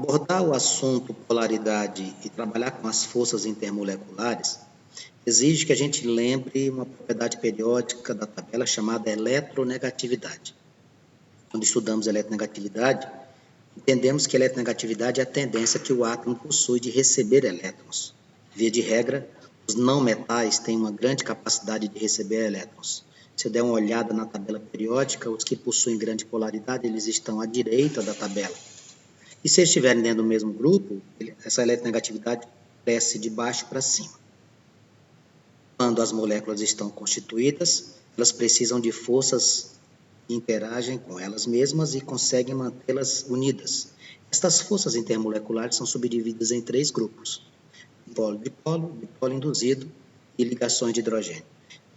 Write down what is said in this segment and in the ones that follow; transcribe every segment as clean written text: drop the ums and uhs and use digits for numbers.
Abordar o assunto polaridade e trabalhar com as forças intermoleculares exige que a gente lembre uma propriedade periódica da tabela chamada eletronegatividade. Quando estudamos eletronegatividade, entendemos que eletronegatividade é a tendência que o átomo possui de receber elétrons. Via de regra, os não metais têm uma grande capacidade de receber elétrons. Se eu der uma olhada na tabela periódica, os que possuem grande polaridade, eles estão à direita da tabela. E se eles estiverem dentro do mesmo grupo, essa eletronegatividade cresce de baixo para cima. Quando as moléculas estão constituídas, elas precisam de forças que interagem com elas mesmas e conseguem mantê-las unidas. Estas forças intermoleculares são subdivididas em 3 grupos: dipolo-dipolo, dipolo induzido e ligações de hidrogênio.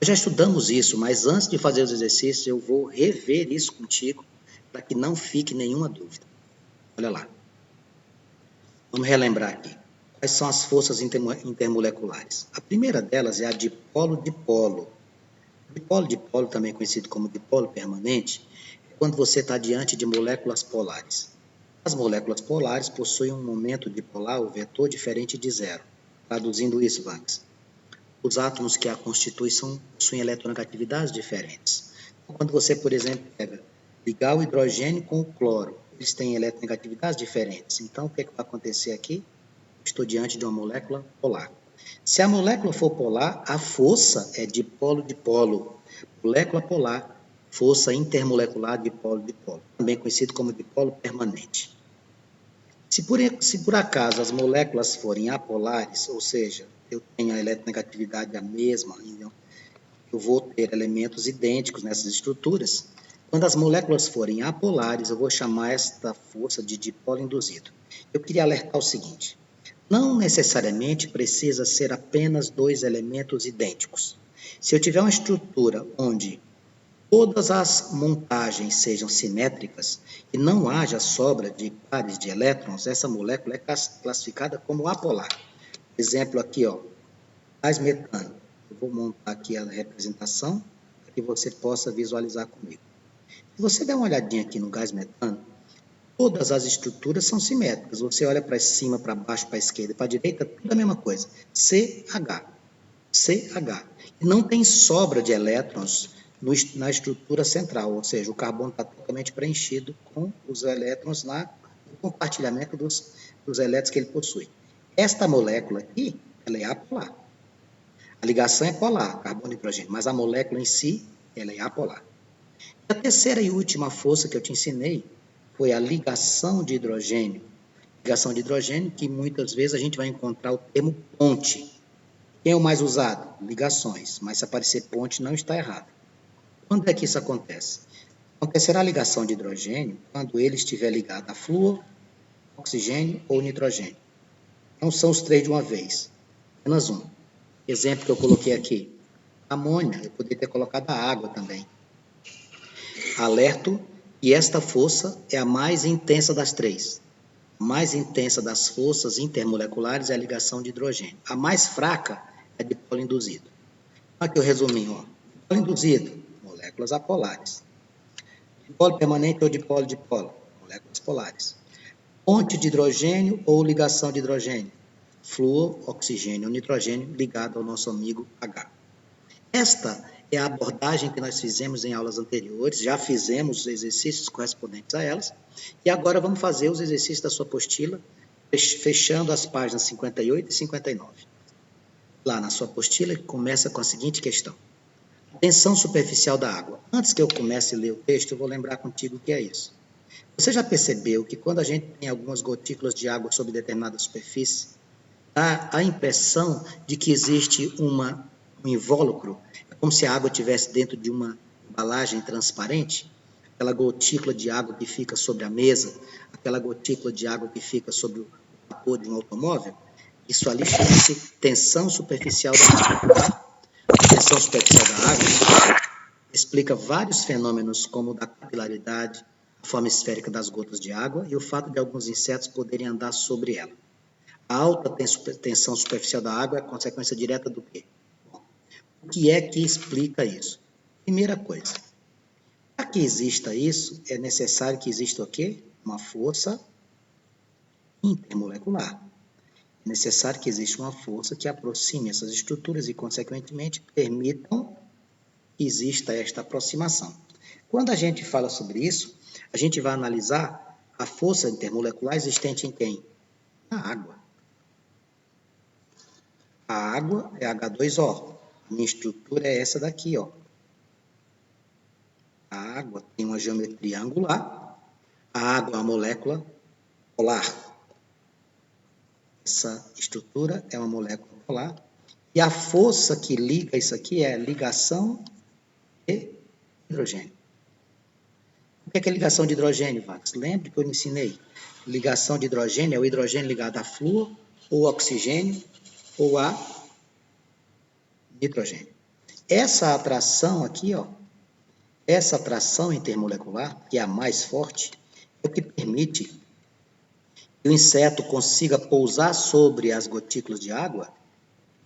Já estudamos isso, mas antes de fazer os exercícios, eu vou rever isso contigo para que não fique nenhuma dúvida. Olha lá. Vamos relembrar aqui. Quais são as forças intermoleculares? A primeira delas é a dipolo-dipolo. Dipolo-dipolo, também conhecido como dipolo permanente, é quando você está diante de moléculas polares. As moléculas polares possuem um momento dipolar, o vetor, diferente de zero. Traduzindo isso, Vargas, os átomos que a constituem possuem eletronegatividades diferentes. Então, quando você, por exemplo, ligar o hidrogênio com o cloro, eles têm eletronegatividades diferentes. Então, o que vai acontecer aqui? Estou diante de uma molécula polar. Se a molécula for polar, a força é dipolo-dipolo. Molécula polar, força intermolecular dipolo-dipolo, também conhecido como dipolo permanente. Se por acaso as moléculas forem apolares, ou seja, eu tenho a eletronegatividade a mesma, eu vou ter elementos idênticos nessas estruturas. Quando as moléculas forem apolares, eu vou chamar esta força de dipolo induzido. Eu queria alertar o seguinte: não necessariamente precisa ser apenas 2 elementos idênticos. Se eu tiver uma estrutura onde todas as montagens sejam simétricas e não haja sobra de pares de elétrons, essa molécula é classificada como apolar. Exemplo aqui, ó, gás metano. Eu vou montar aqui a representação para que você possa visualizar comigo. Se você der uma olhadinha aqui no gás metano, todas as estruturas são simétricas. Você olha para cima, para baixo, para a esquerda e para a direita, tudo a mesma coisa. CH. CH. E não tem sobra de elétrons na estrutura central, ou seja, o carbono está totalmente preenchido com os elétrons no compartilhamento dos elétrons que ele possui. Esta molécula aqui, ela é apolar. A ligação é polar, carbono e hidrogênio, mas a molécula em si, ela é apolar. A terceira e última força que eu te ensinei foi a ligação de hidrogênio. Ligação de hidrogênio, que muitas vezes a gente vai encontrar o termo ponte. Quem é o mais usado? Ligações, mas se aparecer ponte não está errado. Quando é que isso acontece? Acontecerá a ligação de hidrogênio quando ele estiver ligado a flúor, oxigênio ou nitrogênio. Não são os 3 de uma vez, apenas um. Exemplo que eu coloquei aqui, amônia, eu poderia ter colocado a água também. Alerto que esta força é a mais intensa das 3. A mais intensa das forças intermoleculares é a ligação de hidrogênio. A mais fraca é dipolo induzido. Aqui o resuminho, ó. Dipolo induzido, moléculas apolares. Dipolo permanente ou dipolo-dipolo, moléculas polares. Ponte de hidrogênio ou ligação de hidrogênio, flúor, oxigênio ou nitrogênio ligado ao nosso amigo H. Esta é a abordagem que nós fizemos em aulas anteriores, já fizemos os exercícios correspondentes a elas, e agora vamos fazer os exercícios da sua apostila, fechando as páginas 58 e 59. Lá na sua apostila, que começa com a seguinte questão: tensão superficial da água. Antes que eu comece a ler o texto, eu vou lembrar contigo o que é isso. Você já percebeu que quando a gente tem algumas gotículas de água sobre determinada superfície, dá a impressão de que existe um invólucro, é como se a água estivesse dentro de uma embalagem transparente, aquela gotícula de água que fica sobre a mesa, aquela gotícula de água que fica sobre o capô de um automóvel? Isso ali chama-se tensão superficial da água. Tá? A tensão superficial da água explica vários fenômenos, como da capilaridade, a forma esférica das gotas de água e o fato de alguns insetos poderem andar sobre ela. A alta tensão superficial da água é consequência direta do quê? Bom, o que é que explica isso? Primeira coisa, para que exista isso, é necessário que exista o quê? Uma força intermolecular. É necessário que exista uma força que aproxime essas estruturas e, consequentemente, permitam que exista esta aproximação. Quando a gente fala sobre isso, a gente vai analisar a força intermolecular existente em quem? Na água. A água é H2O. A minha estrutura é essa daqui, ó. A água tem uma geometria angular. A água é uma molécula polar. Essa estrutura é uma molécula polar. E a força que liga isso aqui é a ligação de hidrogênio. O que é ligação de hidrogênio, Vax? Lembre que eu ensinei. Ligação de hidrogênio é o hidrogênio ligado a flúor, ou oxigênio, ou a nitrogênio. Essa atração aqui, ó, essa atração intermolecular, que é a mais forte, é o que permite que o inseto consiga pousar sobre as gotículas de água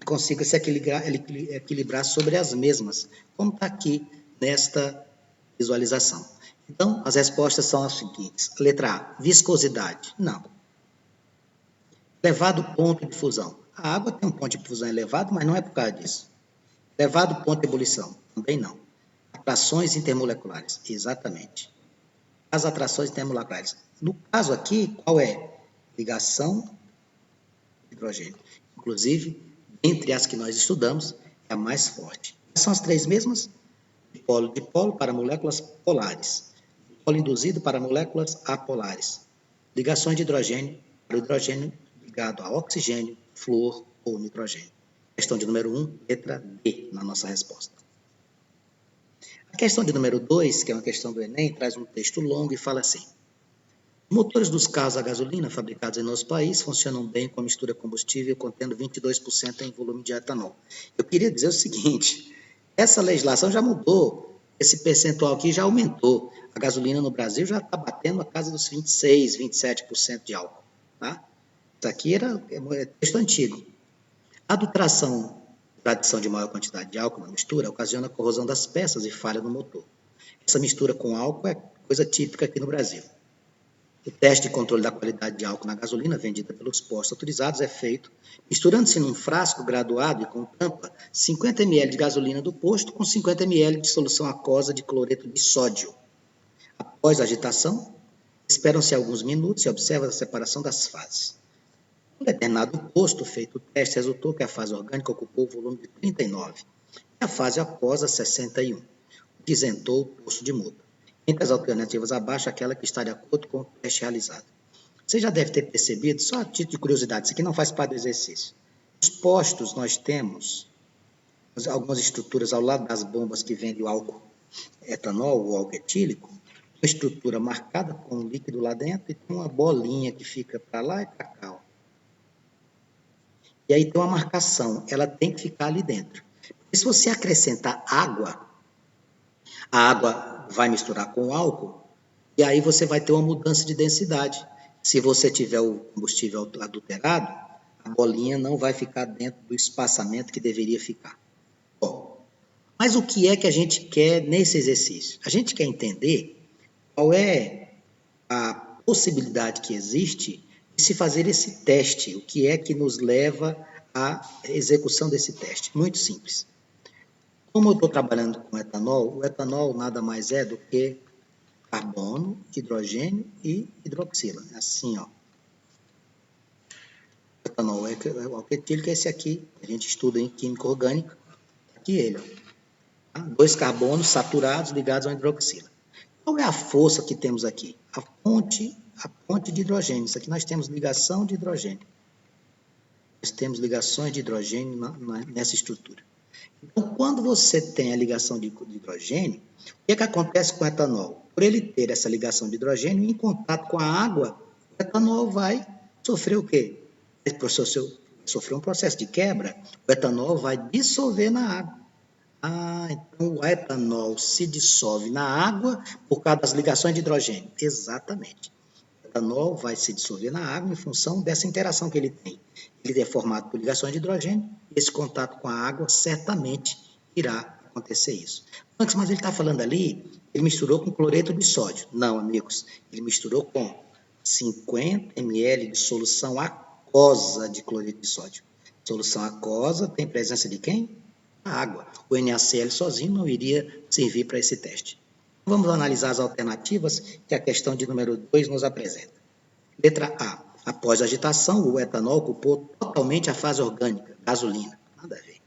e consiga se equilibrar sobre as mesmas, como está aqui nesta visualização. Então, as respostas são as seguintes. Letra A, viscosidade. Não. Elevado ponto de fusão. A água tem um ponto de fusão elevado, mas não é por causa disso. Elevado ponto de ebulição. Também não. Atrações intermoleculares. Exatamente. As atrações intermoleculares. No caso aqui, qual é? Ligação de hidrogênio. Inclusive, entre as que nós estudamos, é a mais forte. São as três mesmas? Dipolo para moléculas polares. Dipolo induzido para moléculas apolares. Ligações de hidrogênio para o hidrogênio ligado a oxigênio, flúor ou nitrogênio. Questão de número 1, letra D na nossa resposta. A questão de número 2, que é uma questão do Enem, traz um texto longo e fala assim: motores dos carros a gasolina fabricados em nosso país funcionam bem com a mistura combustível contendo 22% em volume de etanol. Eu queria dizer o seguinte, essa legislação já mudou, esse percentual aqui já aumentou. A gasolina no Brasil já está batendo a casa dos 26%, 27% de álcool. Tá? Isso aqui é texto antigo. A adulteração, adição de maior quantidade de álcool na mistura, ocasiona a corrosão das peças e falha no motor. Essa mistura com álcool é coisa típica aqui no Brasil. O teste de controle da qualidade de álcool na gasolina vendida pelos postos autorizados é feito misturando-se num frasco graduado e com tampa 50 ml de gasolina do posto com 50 ml de solução aquosa de cloreto de sódio. Após a agitação, esperam-se alguns minutos e observa a separação das fases. Um determinado posto feito o teste resultou que a fase orgânica ocupou o volume de 39 e a fase aquosa 61, o que isentou o posto de multa. Entre as alternativas abaixo, aquela que está de acordo com o teste realizado. Você já deve ter percebido, só a título de curiosidade, isso aqui não faz parte do exercício. Nos postos nós temos algumas estruturas ao lado das bombas que vendem o álcool etanol, o álcool etílico, uma estrutura marcada com um líquido lá dentro e tem uma bolinha que fica para lá e para cá. Ó. E aí tem uma marcação, ela tem que ficar ali dentro. E se você acrescentar água, a água vai misturar com o álcool, e aí você vai ter uma mudança de densidade. Se você tiver o combustível adulterado, a bolinha não vai ficar dentro do espaçamento que deveria ficar. Bom, mas o que é que a gente quer nesse exercício? A gente quer entender qual é a possibilidade que existe de se fazer esse teste, o que é que nos leva à execução desse teste. Muito simples. Como eu estou trabalhando com etanol, o etanol nada mais é do que carbono, hidrogênio e hidroxila. Assim, ó. O etanol é o álcool etílico, é esse aqui, a gente estuda em química orgânica. Aqui ele, ó. Tá? 2 carbonos saturados ligados a hidroxila. Qual é a força que temos aqui? A ponte de hidrogênio. Isso aqui nós temos ligação de hidrogênio. Nós temos ligações de hidrogênio nessa estrutura. Então, quando você tem a ligação de hidrogênio, o que é que acontece com o etanol? Por ele ter essa ligação de hidrogênio, em contato com a água, o etanol vai sofrer o quê? Sofrer um processo de quebra, o etanol vai dissolver na água. Ah, então o etanol se dissolve na água por causa das ligações de hidrogênio. Exatamente. O etanol vai se dissolver na água em função dessa interação que ele tem. Ele é formado por ligações de hidrogênio, e esse contato com a água certamente irá acontecer isso. Mas ele está falando ali, ele misturou com cloreto de sódio. Não, amigos, ele misturou com 50 ml de solução aquosa de cloreto de sódio. Solução aquosa tem presença de quem? A água. O NaCl sozinho não iria servir para esse teste. Vamos analisar as alternativas que a questão de número 2 nos apresenta. Letra A. Após a agitação, o etanol ocupou totalmente a fase orgânica, gasolina. Nada a ver.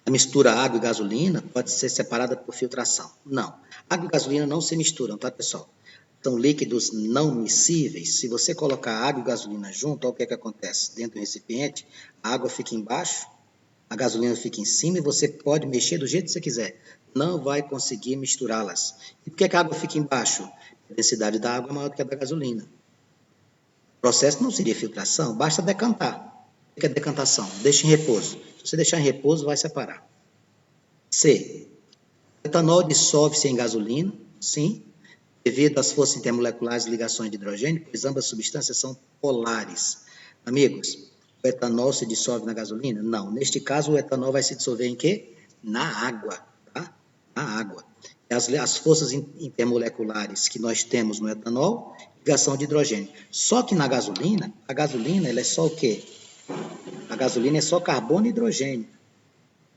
A mistura água e gasolina pode ser separada por filtração. Não. Água e gasolina não se misturam, tá, pessoal? São líquidos não miscíveis. Se você colocar água e gasolina junto, olha o que acontece. Dentro do recipiente, a água fica embaixo, a gasolina fica em cima e você pode mexer do jeito que você quiser. Não vai conseguir misturá-las. E por que a água fica embaixo? A densidade da água é maior do que a da gasolina. O processo não seria filtração, basta decantar. O que é decantação? Deixa em repouso. Se você deixar em repouso, vai separar. C. O etanol dissolve-se em gasolina, sim, devido às forças intermoleculares de ligações de hidrogênio, pois ambas substâncias são polares. Amigos, o etanol se dissolve na gasolina? Não. Neste caso, o etanol vai se dissolver em quê? Na água, tá? Na água. As forças intermoleculares que nós temos no etanol, ligação de hidrogênio. Só que na gasolina, a gasolina ela é só o quê? A gasolina é só carbono e hidrogênio.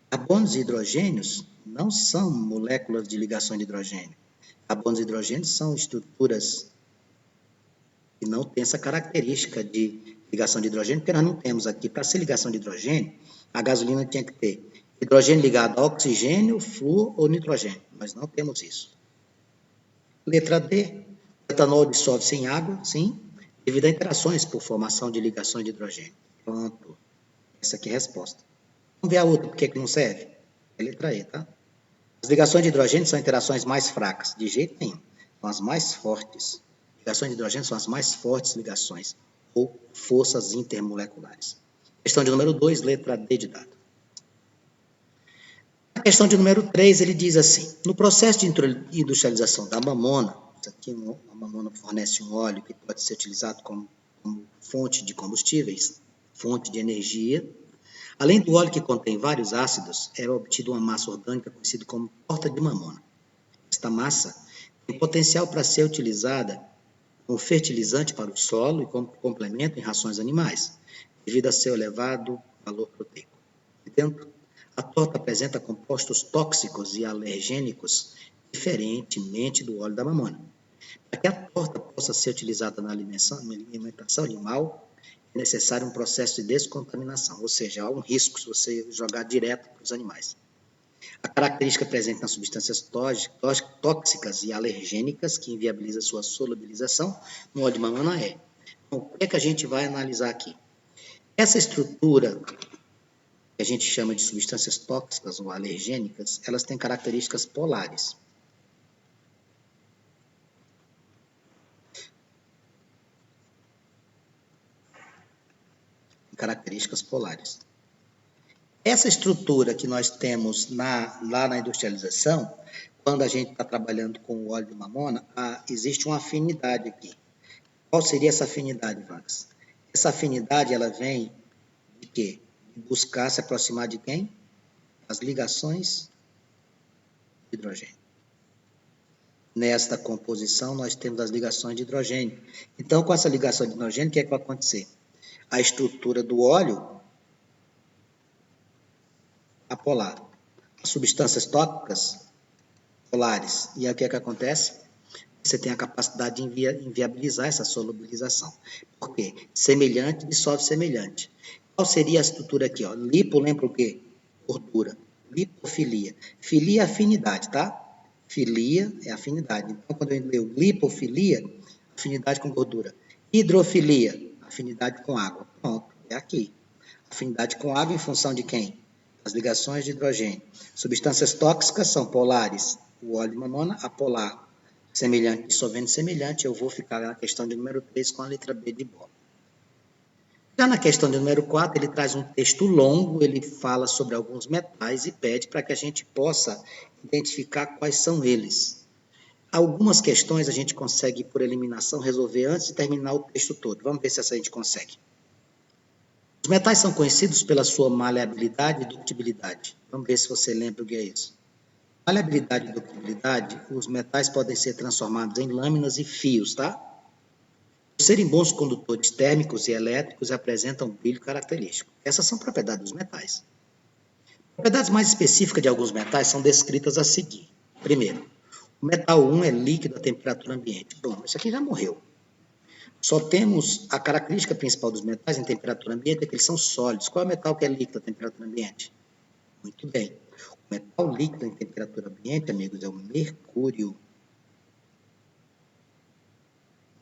Carbonos e hidrogênios não são moléculas de ligação de hidrogênio. Carbonos e hidrogênios são estruturas que não têm essa característica de ligação de hidrogênio, porque nós não temos aqui. Para ser ligação de hidrogênio, a gasolina tinha que ter hidrogênio ligado a oxigênio, flúor ou nitrogênio. Nós não temos isso. Letra D. O etanol dissolve-se em água, sim, devido a interações por formação de ligações de hidrogênio. Pronto. Essa aqui é a resposta. Vamos ver a outra, por que não serve? É letra E, tá? As ligações de hidrogênio são interações mais fracas, de jeito nenhum. São as mais fortes. Ligações de hidrogênio são as mais fortes ligações, ou forças intermoleculares. Questão de número 2, letra D de dado. A questão de número 3, ele diz assim, no processo de industrialização da mamona, isso aqui, a mamona fornece um óleo que pode ser utilizado como fonte de combustíveis, fonte de energia. Além do óleo que contém vários ácidos, era obtida uma massa orgânica conhecida como torta de mamona. Esta massa tem potencial para ser utilizada como fertilizante para o solo e como complemento em rações animais, devido a seu elevado valor proteico. Entendo? A torta apresenta compostos tóxicos e alergênicos diferentemente do óleo da mamona. Para que a torta possa ser utilizada na alimentação animal, é necessário um processo de descontaminação, ou seja, há um risco se você jogar direto para os animais. A característica presente nas substâncias tóxicas e alergênicas que inviabiliza sua solubilização no óleo de mamona é. Então, o que é que a gente vai analisar aqui? Essa estrutura, que a gente chama de substâncias tóxicas ou alergênicas, elas têm características polares. Características polares. Essa estrutura que nós temos lá na industrialização, quando a gente está trabalhando com o óleo de mamona, existe uma afinidade aqui. Qual seria essa afinidade, Vax? Essa afinidade, ela vem de quê? De buscar se aproximar de quem? As ligações de hidrogênio. Nesta composição, nós temos as ligações de hidrogênio. Então, com essa ligação de hidrogênio, o que é que vai acontecer? A estrutura do óleo apolar. As substâncias tóxicas polares. E aí o que é que acontece? Você tem a capacidade de inviabilizar essa solubilização. Por quê? Semelhante dissolve semelhante. Qual seria a estrutura aqui? Ó? Lipo lembra o quê? Gordura. Lipofilia. Filia é afinidade, tá? Filia é afinidade. Então, quando eu leio lipofilia, afinidade com gordura. Hidrofilia, afinidade com água. Pronto, é aqui. Afinidade com água em função de quem? As ligações de hidrogênio. Substâncias tóxicas são polares. O óleo de mamona, apolar. Semelhante, dissolvendo semelhante, eu vou ficar na questão de número 3 com a letra B de bola. Já na questão de número 4, ele traz um texto longo, ele fala sobre alguns metais e pede para que a gente possa identificar quais são eles. Algumas questões a gente consegue, por eliminação, resolver antes de terminar o texto todo. Vamos ver se essa a gente consegue. Os metais são conhecidos pela sua maleabilidade e ductibilidade. Vamos ver se você lembra o que é isso. Maleabilidade e ductibilidade, os metais podem ser transformados em lâminas e fios, tá? Por serem bons condutores térmicos e elétricos, apresentam um brilho característico. Essas são propriedades dos metais. Propriedades mais específicas de alguns metais são descritas a seguir. Primeiro, o metal 1 é líquido a temperatura ambiente. Bom, isso aqui já morreu. Só temos a característica principal dos metais em temperatura ambiente é que eles são sólidos. Qual é o metal que é líquido a temperatura ambiente? Muito bem. O metal líquido em temperatura ambiente, amigos, é o mercúrio.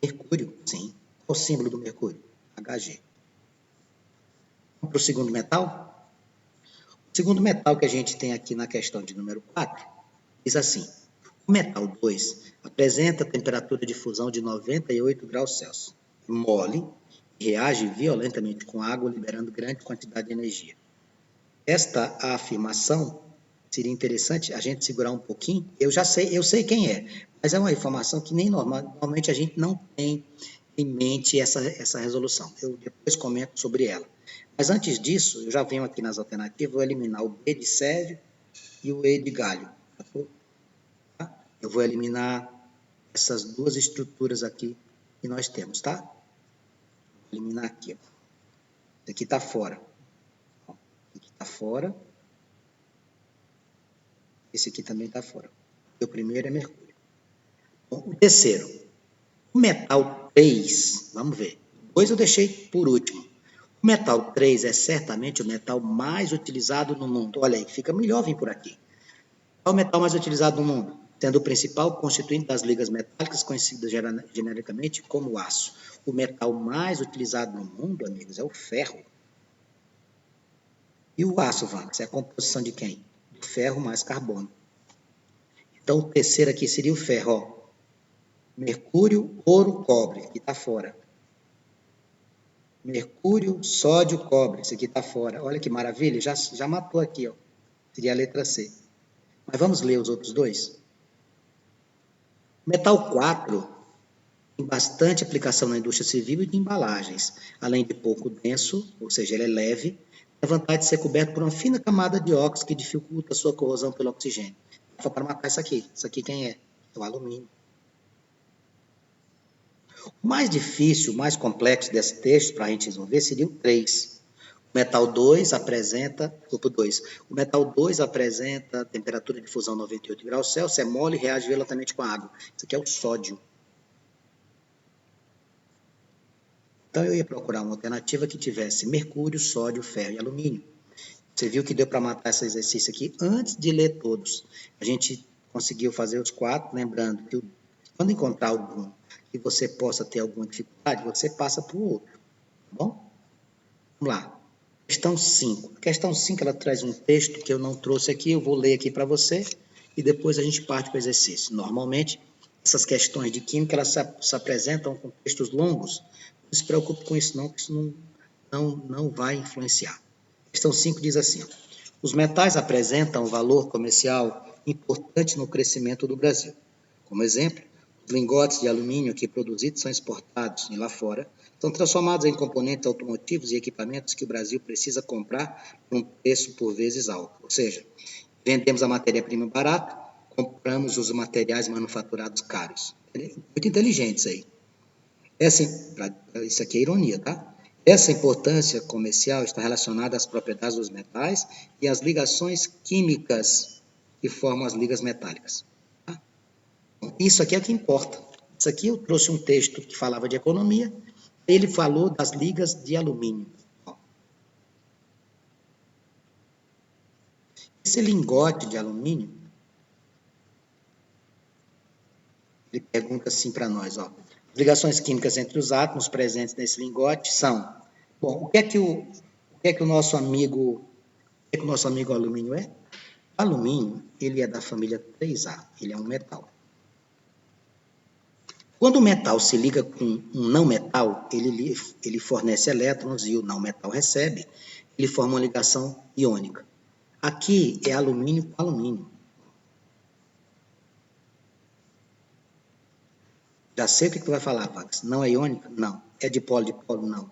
Mercúrio, sim. Qual o símbolo do mercúrio? Hg. Vamos para o segundo metal? O segundo metal que a gente tem aqui na questão de número 4 diz assim: o metal 2 apresenta temperatura de fusão de 98 graus Celsius. Mole e reage violentamente com água, liberando grande quantidade de energia. Esta afirmação seria interessante a gente segurar um pouquinho. Eu sei quem é, mas é uma informação que nem normalmente a gente não tem em mente essa resolução. Eu depois comento sobre ela. Mas antes disso, eu já venho aqui nas alternativas, vou eliminar o B de césio e o E de galho. Tá? Eu vou eliminar essas duas estruturas aqui que nós temos, tá? Vou eliminar aqui. Ó. Esse aqui está fora. Ó, esse aqui está fora. Esse aqui também está fora. O primeiro é mercúrio. Bom, o terceiro. O metal 3, vamos ver. O 2 eu deixei por último. O metal 3 é certamente o metal mais utilizado no mundo. Olha aí, fica melhor vir por aqui. Qual é o metal mais utilizado no mundo? Sendo o principal constituinte das ligas metálicas, conhecidas genericamente como aço. O metal mais utilizado no mundo, amigos, é o ferro. E o aço, Vax, é a composição de quem? Do ferro mais carbono. Então, o terceiro aqui seria o ferro, ó. Mercúrio, ouro, cobre, que está fora. Mercúrio, sódio, cobre, esse aqui está fora. Olha que maravilha, já matou aqui, ó. Seria a letra C. Mas vamos ler os outros dois? Metal 4 tem bastante aplicação na indústria civil e de embalagens, além de pouco denso, ou seja, ele é leve, tem a vantagem de ser coberto por uma fina camada de óxido que dificulta a sua corrosão pelo oxigênio. Só para matar isso aqui quem é? É o alumínio. O mais difícil, o mais complexo desse texto para a gente resolver seria o 3. O metal 2 apresenta, grupo 2, o metal 2 apresenta temperatura de fusão 98 graus Celsius, é mole e reage violentamente com a água. Isso aqui é o sódio. Então, eu ia procurar uma alternativa que tivesse mercúrio, sódio, ferro e alumínio. Você viu que deu para matar esse exercício aqui antes de ler todos. A gente conseguiu fazer os 4, lembrando que quando encontrar algum que você possa ter alguma dificuldade, você passa para o outro. Tá bom? Vamos lá. Questão 5. A questão 5 ela traz um texto que eu não trouxe aqui, eu vou ler aqui para você e depois a gente parte para o exercício. Normalmente, essas questões de química elas se apresentam com textos longos. Não se preocupe com isso não, que isso não vai influenciar. Questão 5 diz assim: os metais apresentam valor comercial importante no crescimento do Brasil. Como exemplo, os lingotes de alumínio aqui produzidos são exportados e lá fora são transformados em componentes automotivos e equipamentos que o Brasil precisa comprar por um preço por vezes alto. Ou seja, vendemos a matéria-prima barata, compramos os materiais manufaturados caros. Muito inteligente isso aí. Isso aqui é ironia, tá? Essa importância comercial está relacionada às propriedades dos metais e às ligações químicas que formam as ligas metálicas. Tá? Isso aqui é o que importa. Isso aqui eu trouxe um texto que falava de economia, ele falou das ligas de alumínio. Esse lingote de alumínio, ele pergunta assim para nós, ó. As ligações químicas entre os átomos presentes nesse lingote são... Bom, o que é que o nosso amigo alumínio é? O alumínio, ele é da família 3A, ele é um metal. Quando o metal se liga com um não metal, ele fornece elétrons e o não metal recebe, ele forma uma ligação iônica. Aqui é alumínio com alumínio. Já sei o que tu vai falar, Pax. Não é iônica? Não. É dipolo de polo? Não.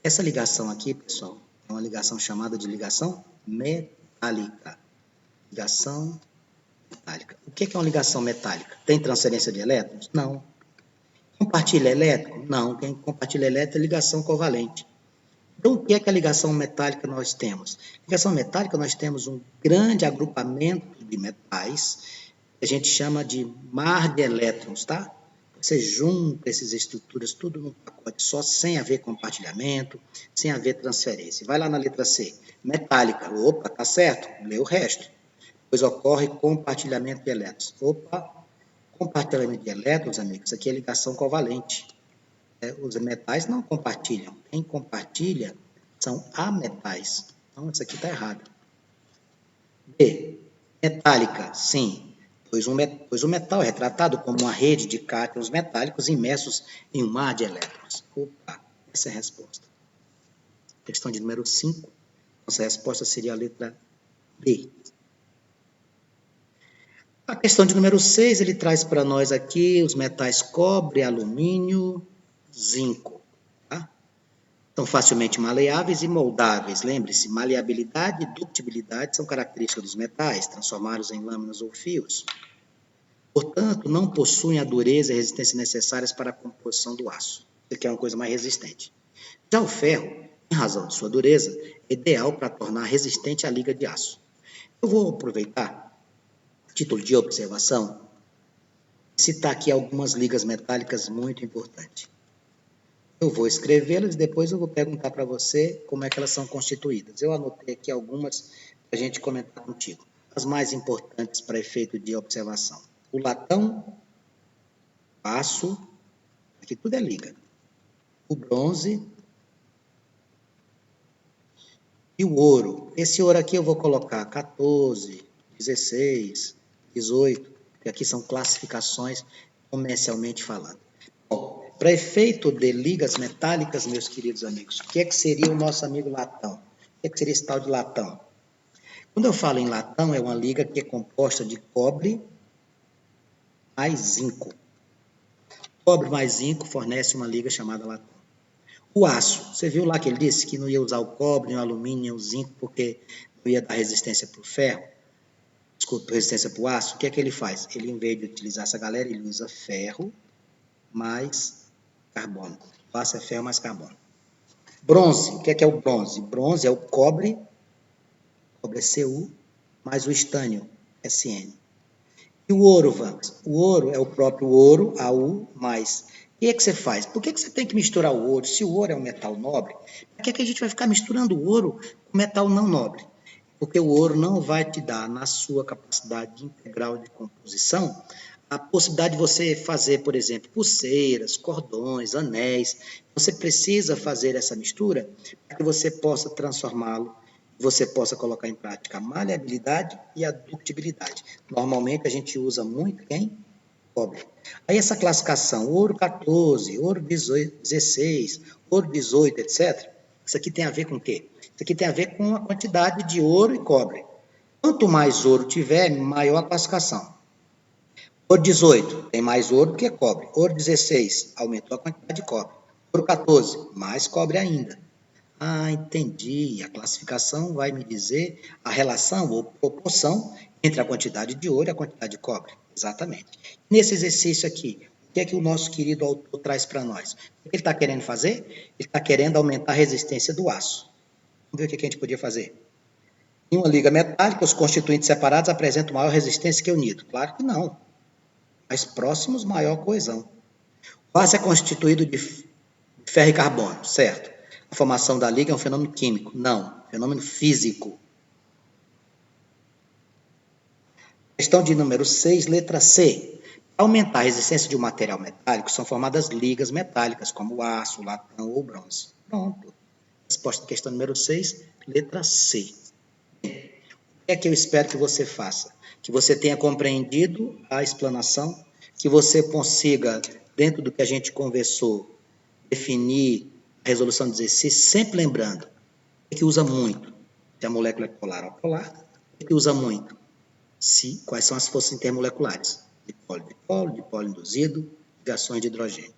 Essa ligação aqui, pessoal, é uma ligação chamada de ligação metálica. Ligação metálica. O que é uma ligação metálica? Tem transferência de elétrons? Não. Compartilha elétron? Não, quem compartilha elétron é ligação covalente. Então, o que é que a ligação metálica nós temos? Ligação metálica, nós temos um grande agrupamento de metais, que a gente chama de mar de elétrons, tá? Você junta essas estruturas tudo num pacote só, sem haver compartilhamento, sem haver transferência. Vai lá na letra C, metálica. Opa, tá certo, lê o resto. Depois ocorre compartilhamento de elétrons. Opa, compartilhamento de elétrons, amigos, isso aqui é ligação covalente. Os metais não compartilham. Quem compartilha são ametais. Então, isso aqui está errado. B. Metálica, sim. Pois o metal é retratado como uma rede de cátions metálicos imersos em um mar de elétrons. Opa, essa é a resposta. Questão de número 5. Nossa resposta seria a letra B. A questão de número 6, ele traz para nós aqui os metais cobre, alumínio, zinco. Tá? São facilmente maleáveis e moldáveis. Lembre-se, maleabilidade e ductibilidade são características dos metais, transformados em lâminas ou fios. Portanto, não possuem a dureza e a resistência necessárias para a composição do aço. Isso aqui é uma coisa mais resistente. Já o ferro, em razão de sua dureza, é ideal para tornar resistente a liga de aço. Eu vou aproveitar, a título de observação, e citar aqui algumas ligas metálicas muito importantes. Eu vou escrevê-las e depois eu vou perguntar para você como é que elas são constituídas. Eu anotei aqui algumas para a gente comentar contigo. As mais importantes para efeito de observação. O latão, o aço, aqui tudo é liga. O bronze e o ouro. Esse ouro aqui eu vou colocar 14, 16, 18, que aqui são classificações comercialmente falando. Bom, para efeito de ligas metálicas, meus queridos amigos, o que é que seria o nosso amigo latão? O que é que seria esse tal de latão? Quando eu falo em latão, é uma liga que é composta de cobre mais zinco. Cobre mais zinco fornece uma liga chamada latão. O aço, você viu lá que ele disse que não ia usar o cobre, nem o alumínio, nem o zinco, porque não ia dar resistência para o ferro, desculpa, resistência para o aço. O que é que ele faz? Ele, em vez de utilizar essa galera, ele usa ferro mais carbono. O aço é ferro mais carbono. Bronze, o que é o bronze? Bronze é o cobre é Cu, mais o estânio, Sn. E o ouro, Vamos? O ouro é o próprio ouro, Au, mais. E é que você faz? Por que você tem que misturar o ouro? Se o ouro é um metal nobre, por que a gente vai ficar misturando o ouro com metal não nobre? Porque o ouro não vai te dar, na sua capacidade integral de composição, a possibilidade de você fazer, por exemplo, pulseiras, cordões, anéis. Você precisa fazer essa mistura para que você possa transformá-lo, você possa colocar em prática a maleabilidade e a ductibilidade. Normalmente a gente usa muito quem? Cobre. Aí essa classificação, ouro 14, ouro 16, ouro 18, etc. Isso aqui tem a ver com o quê? Isso aqui tem a ver com a quantidade de ouro e cobre. Quanto mais ouro tiver, maior a classificação. Ouro 18, tem mais ouro do que cobre. Ouro 16, aumentou a quantidade de cobre. Ouro 14, mais cobre ainda. Ah, entendi. A classificação vai me dizer a relação ou proporção entre a quantidade de ouro e a quantidade de cobre. Exatamente. Nesse exercício aqui, o que é que o nosso querido autor traz para nós? O que ele está querendo fazer? Ele está querendo aumentar a resistência do aço. Vamos ver o que a gente podia fazer. Em uma liga metálica, os constituintes separados apresentam maior resistência que o unido. Claro que não. Mais próximos, maior coesão. O aço é constituído de ferro e carbono, certo? A formação da liga é um fenômeno químico. Não, fenômeno físico. Questão de número 6, letra C. Para aumentar a resistência de um material metálico, são formadas ligas metálicas, como o aço, o latão ou o bronze. Pronto. Resposta à questão número 6, letra C. O que é que eu espero que você faça? Que você tenha compreendido a explanação, que você consiga, dentro do que a gente conversou, definir a resolução do exercício, sempre lembrando que usa muito, se a molécula é polar ou polar, que usa muito, se quais são as forças intermoleculares, dipolo, induzido, ligações de hidrogênio.